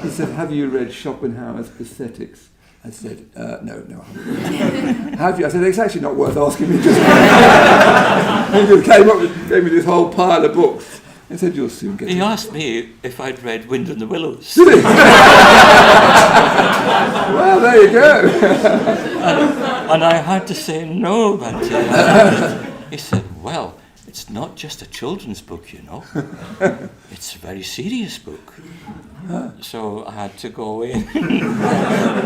He said, "Have you read Schopenhauer's Aesthetics?" I said, "No, I haven't." "Have you?" I said, "It's actually not worth asking me." Just he just gave me this whole pile of books. He said, "You'll soon get it." He asked me if I'd read Wind in the Willows. Well, there you go. and I had to say no, but he said, "Well, it's not just a children's book, It's a very serious book." So I had to go away and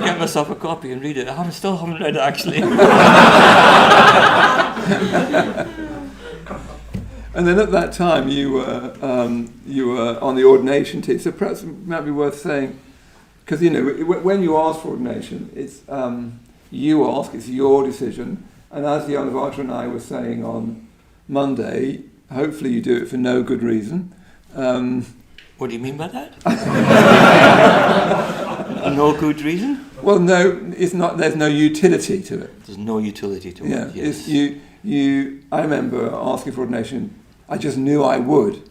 get myself a copy and read it. I still haven't read it, actually. And then at that time you were on the ordination team. So perhaps it might be worth saying, because when you ask for ordination, it's you ask, it's your decision. And as Yanavatra and I were saying on Monday, hopefully you do it for no good reason. What do you mean by that? No good reason? Well, no, it's not. There's no utility to it. There's no utility to it. Yes. I remember asking for ordination. I just knew I would.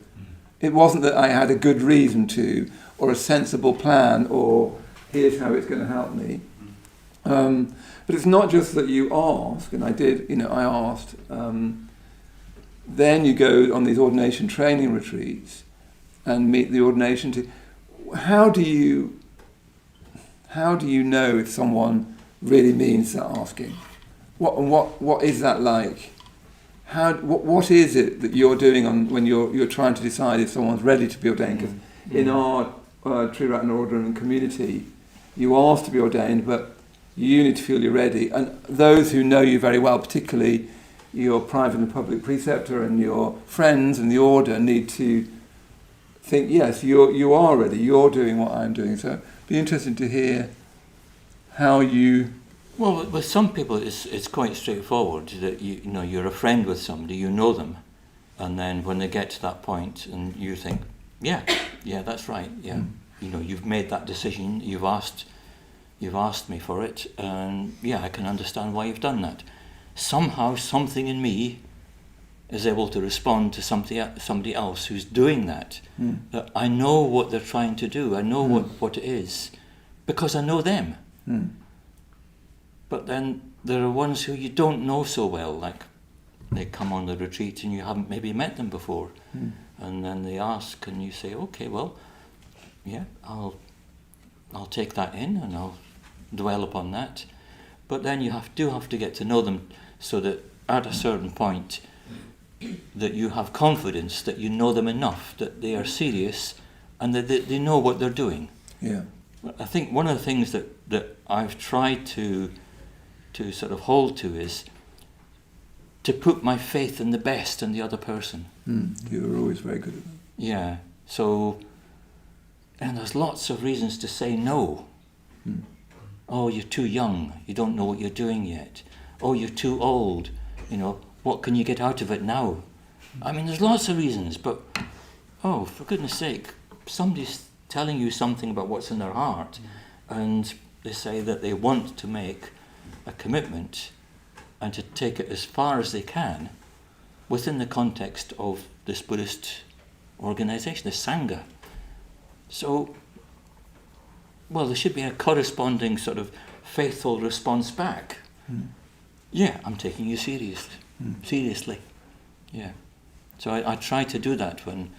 It wasn't that I had a good reason to, or a sensible plan, or here's how it's going to help me. But it's not just that you ask, and I did. I asked. Then you go on these ordination training retreats and meet the ordination team. How do you know if someone really means that asking? What is that like? What is it that you're doing when you're trying to decide if someone's ready to be ordained? Because in our Triratna order and community, you ask to be ordained, but you need to feel you're ready. And those who know you very well, particularly your private and public preceptor and your friends in the order, need to think, yes, you are ready. You're doing what I'm doing. So it'd be interesting to hear how you. Well, with some people, it's quite straightforward that you're a friend with somebody, you know them, and then when they get to that point, and you think, yeah, that's right, yeah, you've made that decision, you've asked me for it, and I can understand why you've done that. Somehow, something in me is able to respond to somebody else who's doing that. That I know what they're trying to do. I know what it is because I know them. But then there are ones who you don't know so well, like they come on the retreat and you haven't maybe met them before, and then they ask and you say, okay, well, I'll take that in and I'll dwell upon that. But then you do have to get to know them so that at a certain point that you have confidence that you know them enough, that they are serious and that they know what they're doing. Yeah. I think one of the things that I've tried to to sort of hold to is to put my faith in the best in the other person. You were always very good at that. Yeah. So, and there's lots of reasons to say no. Oh, you're too young. You don't know what you're doing yet. Oh, you're too old. You know, what can you get out of it now? I mean, there's lots of reasons, but, oh, for goodness sake, somebody's telling you something about what's in their heart, and they say that they want to make a commitment and to take it as far as they can within the context of this Buddhist organization, the sangha. So, well, there should be a corresponding sort of faithful response back. Yeah, I'm taking you seriously. Yeah. So I try to do that when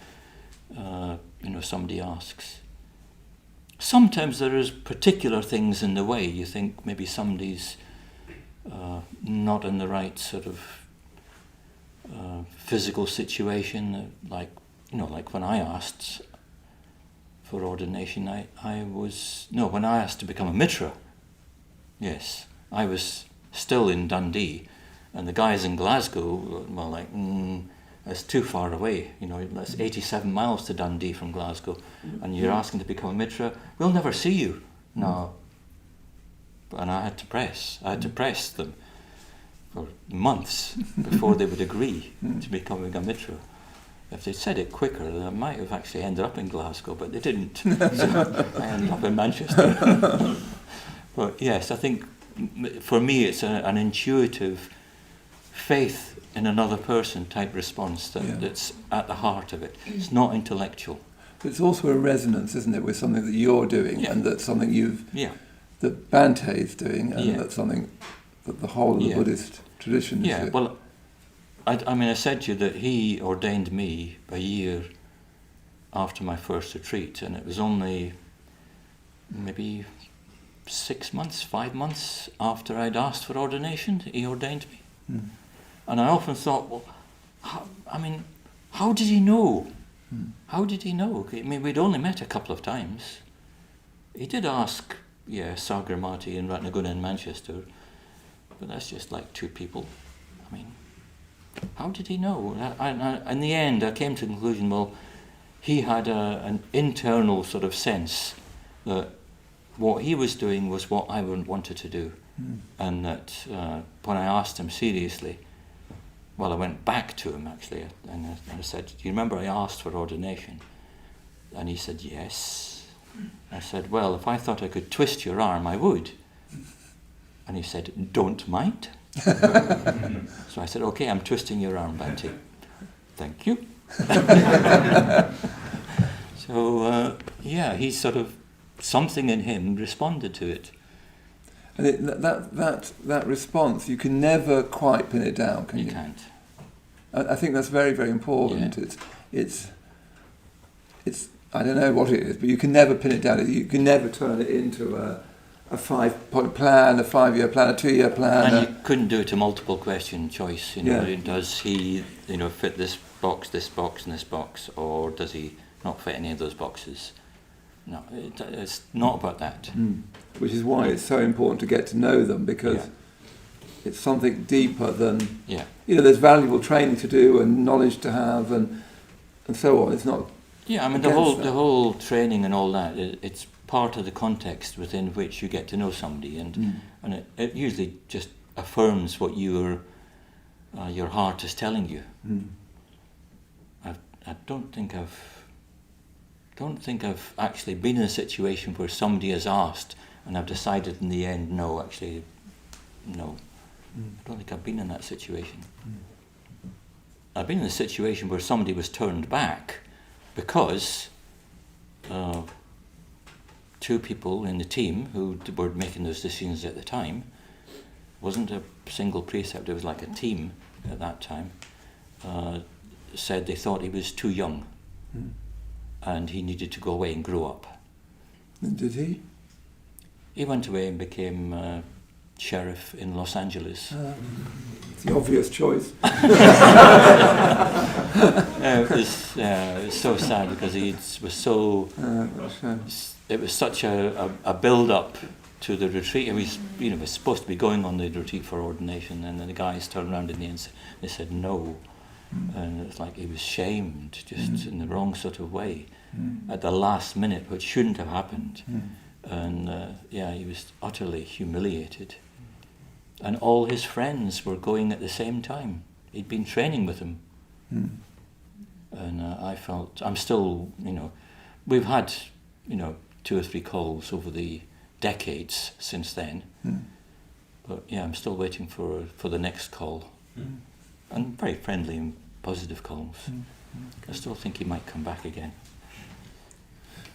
somebody asks. Sometimes there is particular things in the way. You think maybe somebody's not in the right sort of physical situation, like when I asked for ordination, when I asked to become a Mitra, yes, I was still in Dundee, and the guys in Glasgow were like, that's too far away, that's 87 miles to Dundee from Glasgow, and you're asking to become a Mitra, we'll never see you. No. And I had to press them for months before they would agree to becoming a Mitra. If they'd said it quicker, I might have actually ended up in Glasgow, but they didn't. So I ended up in Manchester. But yes, I think for me it's an intuitive faith in another person type response that's at the heart of it. It's not intellectual. But it's also a resonance, isn't it, with something that you're doing, and that's something that Bhante is doing, and that's something that the whole of the Buddhist tradition is doing. Well, I said to you that he ordained me a year after my first retreat, and it was only maybe 5 months after I'd asked for ordination, he ordained me. And I often thought, well, how did he know? How did he know? I mean, we'd only met a couple of times. He did ask, Sagramati and Ratnaguna in Manchester, but that's just like two people. I mean, how did he know? In the end, I came to the conclusion, well, he had an internal sort of sense that what he was doing was what I wanted to do. And that when I asked him seriously, I went back to him actually, and I said, do you remember I asked for ordination? And he said, yes. I said, well, if I thought I could twist your arm, I would. And he said, don't mind. So I said, okay, I'm twisting your arm, Bhante. Thank you. So, he sort of, something in him responded to it. And that response, you can never quite pin it down, can you? You can't. I think that's very, very important. Yeah. It's I don't know what it is, but you can never pin it down. You can never turn it into a 5-point plan, a 5-year plan, a 2-year plan. And you couldn't do it a multiple question choice. Does he, fit this box, and this box, or does he not fit any of those boxes? No, it's not about that. Which is why it's so important to get to know them, because it's something deeper than, there's valuable training to do and knowledge to have and so on. It's not. Yeah, I mean the whole training and all that. It's part of the context within which you get to know somebody, and it usually just affirms what your heart is telling you. I don't think I've actually been in a situation where somebody has asked and I've decided in the end, no. I don't think I've been in that situation. I've been in a situation where somebody was turned back because two people in the team who were making those decisions at the time, wasn't a single precept, it was like a team at that time, said they thought he was too young. And he needed to go away and grow up. And did he? He went away and became sheriff in Los Angeles. It's the obvious choice. It was so sad because he was so. It was such a build-up to the retreat. And we was supposed to be going on the retreat for ordination, and then the guys turned around at me and they said no. And it's like he was shamed, just in the wrong sort of way, at the last minute, which shouldn't have happened. And he was utterly humiliated. And all his friends were going at the same time. He'd been training with them. And I felt, I'm still, we've had, 2 or 3 calls over the decades since then. But I'm still waiting for the next call. And very friendly and positive calls. I still think he might come back again.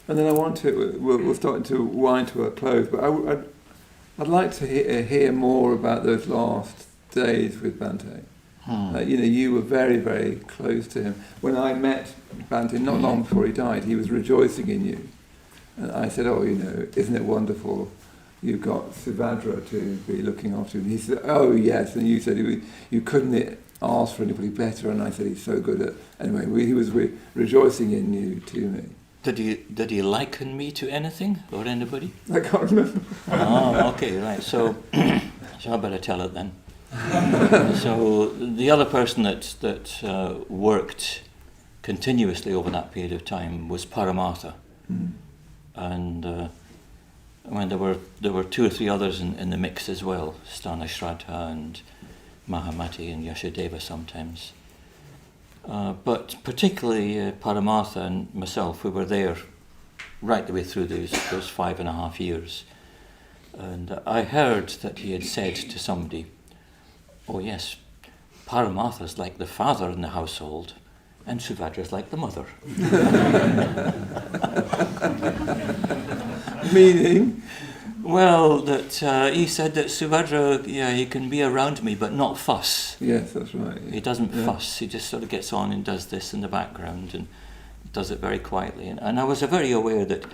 And then we're starting to wind to a close, but I'd like to hear more about those last days with Bhante. You were very, very close to him. When I met Bhante, not long before he died, he was rejoicing in you. And I said, isn't it wonderful you've got Suvajra to be looking after you? And he said, oh yes. And you said you couldn't ask for anybody better. And I said, he's so good at... Anyway, he was rejoicing in you to me. Did he liken me to anything or anybody? I can't remember. Oh, okay, right. So I better tell it then. So the other person that worked continuously over that period of time was Paramartha, and when there were 2 or 3 others in the mix as well, Sthana Shraddha and Mahamati and Yashadeva sometimes. But particularly Paramartha and myself, we were there right the way through those 5.5 years. And I heard that he had said to somebody, oh yes, Paramartha's like the father in the household, and Suvadra's like the mother. Meaning? Well, that he said that Suvajra, he can be around me, but not fuss. Yes, that's right. He doesn't fuss. He just sort of gets on and does this in the background and does it very quietly. And I was very aware that,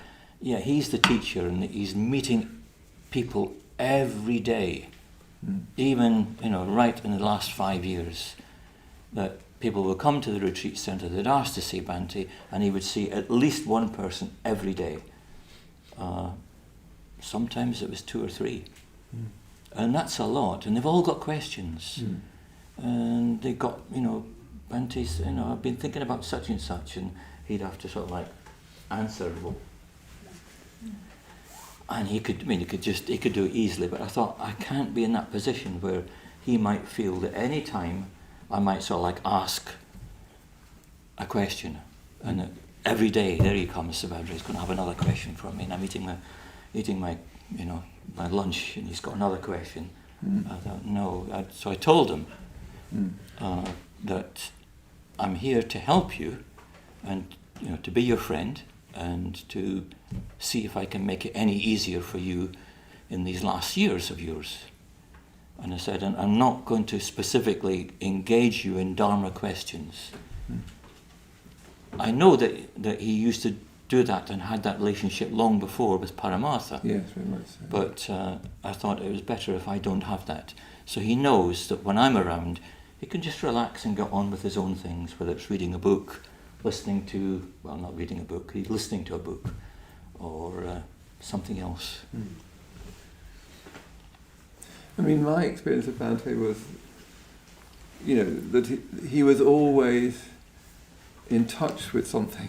he's the teacher and he's meeting people every day, even, right in the last 5 years, that people will come to the retreat centre, they'd ask to see Bhante, and he would see at least one person every day. Sometimes it was 2 or 3. And that's a lot. And they've all got questions. And they've got, Bhante's, I've been thinking about such and such, and he'd have to sort of answer. And he could do it easily, but I thought, I can't be in that position where he might feel that any time I might sort of ask a question, and that every day, there he comes, Suvajra, he's going to have another question for me, and I'm eating my my lunch, and he's got another question. I thought, no. So I told him that I'm here to help you, and to be your friend, and to see if I can make it any easier for you in these last years of yours. And I said, and I'm not going to specifically engage you in Dharma questions. I know that he used to do that and had that relationship long before with Paramartha. Yes, very much so. But I thought it was better if I don't have that. So he knows that when I'm around, he can just relax and get on with his own things, whether it's reading a book, listening to, well, not reading a book, he's listening to a book, or something else. I mean, my experience of Bhante was, that he was always in touch with something.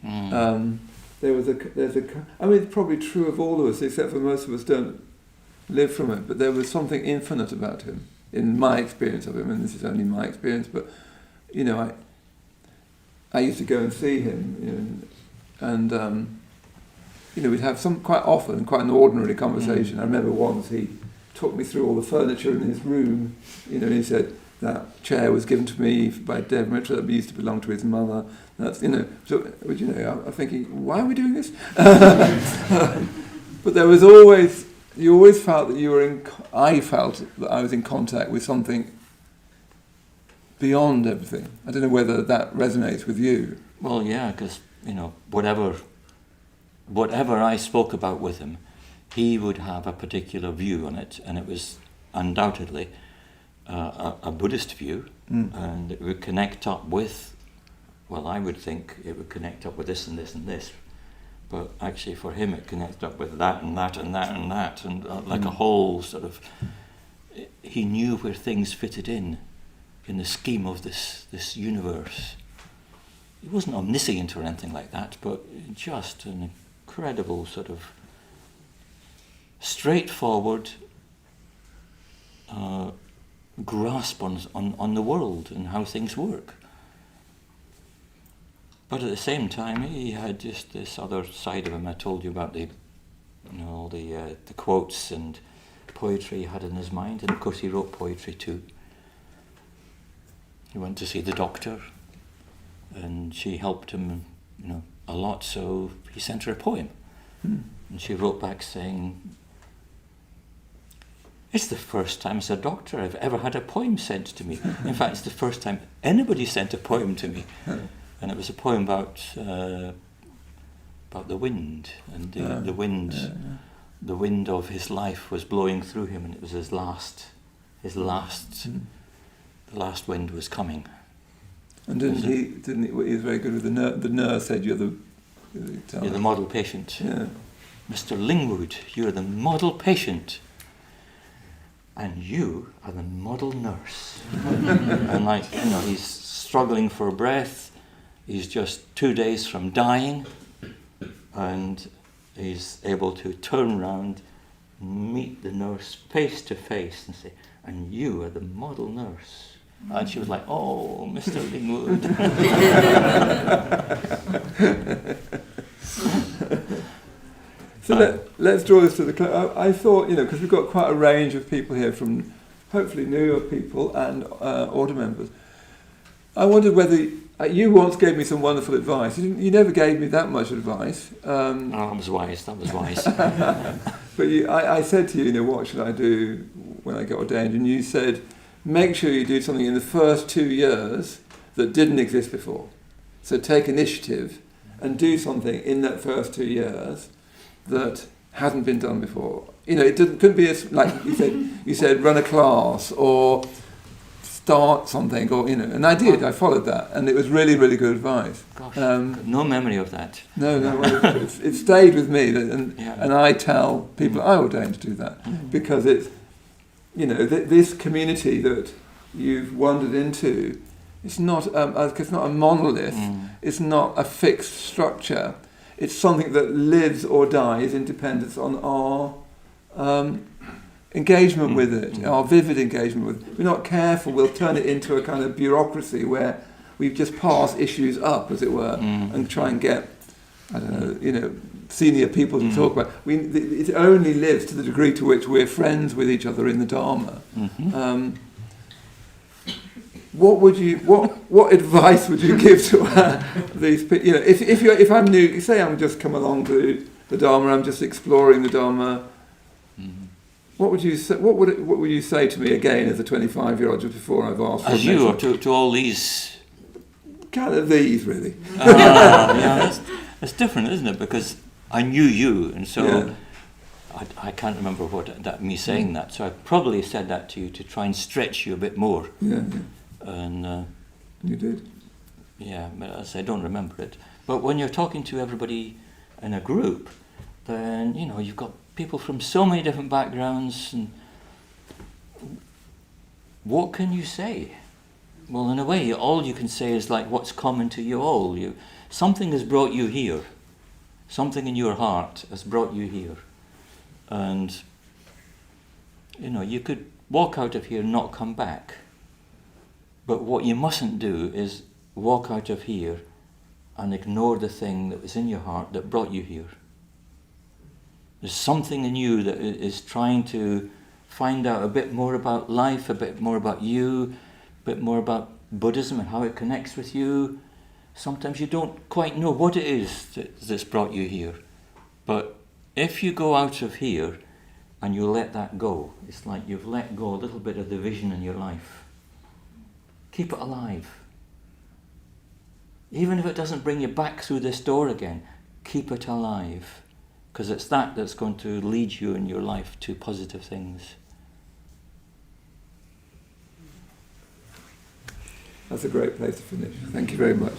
There's I mean, it's probably true of all of us, except for most of us don't live from it, but there was something infinite about him, in my experience of him, and this is only my experience, but, I used to go and see him, and we'd have quite often, quite an ordinary conversation. I remember once he took me through all the furniture in his room, and he said, that chair was given to me by Dev Mitra that used to belong to his mother. That's, so, I'm thinking, why are we doing this? But there was always, you always felt that I felt that I was in contact with something beyond everything. I don't know whether that resonates with you. Well, yeah, because, whatever I spoke about with him, he would have a particular view on it, and it was undoubtedly a Buddhist view, and it would connect up with, well, I would think it would connect up with this and this and this, but actually for him it connected up with that and that and that and that, and like a whole sort of, he knew where things fitted in the scheme of this universe. He wasn't omniscient or anything like that, but just an incredible sort of straightforward grasp on the world and how things work. But at the same time, he had just this other side of him. I told you about the quotes and poetry he had in his mind, and of course he wrote poetry too. He went to see the doctor, and she helped him, a lot. So he sent her a poem, and she wrote back saying, "It's the first time as a doctor I've ever had a poem sent to me. In fact, it's the first time anybody sent a poem to me." And it was a poem about the wind, and the wind, the wind of his life was blowing through him, and it was the last wind was coming. And didn't he? He was very good with the nurse. Said you're the model patient. Yeah. Mr. Lingwood, you're the model patient. And you are the model nurse. And he's struggling for breath. He's just 2 days from dying, and he's able to turn round, meet the nurse face to face and say, "And you are the model nurse." And she was like, "Oh, Mr. Lingwood." So let's draw this to the close. I thought, because we've got quite a range of people here, from hopefully newer people and order members. I wondered whether you once gave me some wonderful advice. You never gave me that much advice. That was wise. But I said to you, what should I do when I get ordained? And you said, make sure you do something in the first 2 years that didn't exist before. So take initiative and do something in that first 2 years that hadn't been done before. It couldn't be like you said, run a class or start something, or and I did. I followed that, and it was really, really good advice. Gosh, no memory of that. No, it stayed with me, and I tell people I ordain to do that because it's this community that you've wandered into. It's not a monolith. It's not a fixed structure. It's something that lives or dies in dependence on our engagement with it, our vivid engagement with it. If we're not careful, we'll turn it into a kind of bureaucracy where we just pass issues up, as it were, and try and get, senior people to talk about. It only lives to the degree to which we're friends with each other in the Dharma. What advice would you give to these people? If I'm new, say I'm just come along to the Dharma, I'm just exploring the Dharma. What would you say? What would you say to me again as a 25-year-old, just before I've asked? As you, or to all these? Kind of these, really. That's different, isn't it? Because I knew you, and so I can't remember me saying that. So I probably said that to you to try and stretch you a bit more. Yeah. And you did. Yeah, but as I don't remember it. But when you're talking to everybody in a group, then you've got people from so many different backgrounds, and what can you say? Well, in a way, all you can say is like what's common to you all. Something has brought you here. Something in your heart has brought you here. And, you could walk out of here and not come back. But what you mustn't do is walk out of here and ignore the thing that was in your heart that brought you here. There's something in you that is trying to find out a bit more about life, a bit more about you, a bit more about Buddhism and how it connects with you. Sometimes you don't quite know what it is that's brought you here. But if you go out of here and you let that go, it's like you've let go a little bit of the vision in your life. Keep it alive. Even if it doesn't bring you back through this door again, keep it alive. Because it's that's going to lead you in your life to positive things. That's a great place to finish. Thank you very much.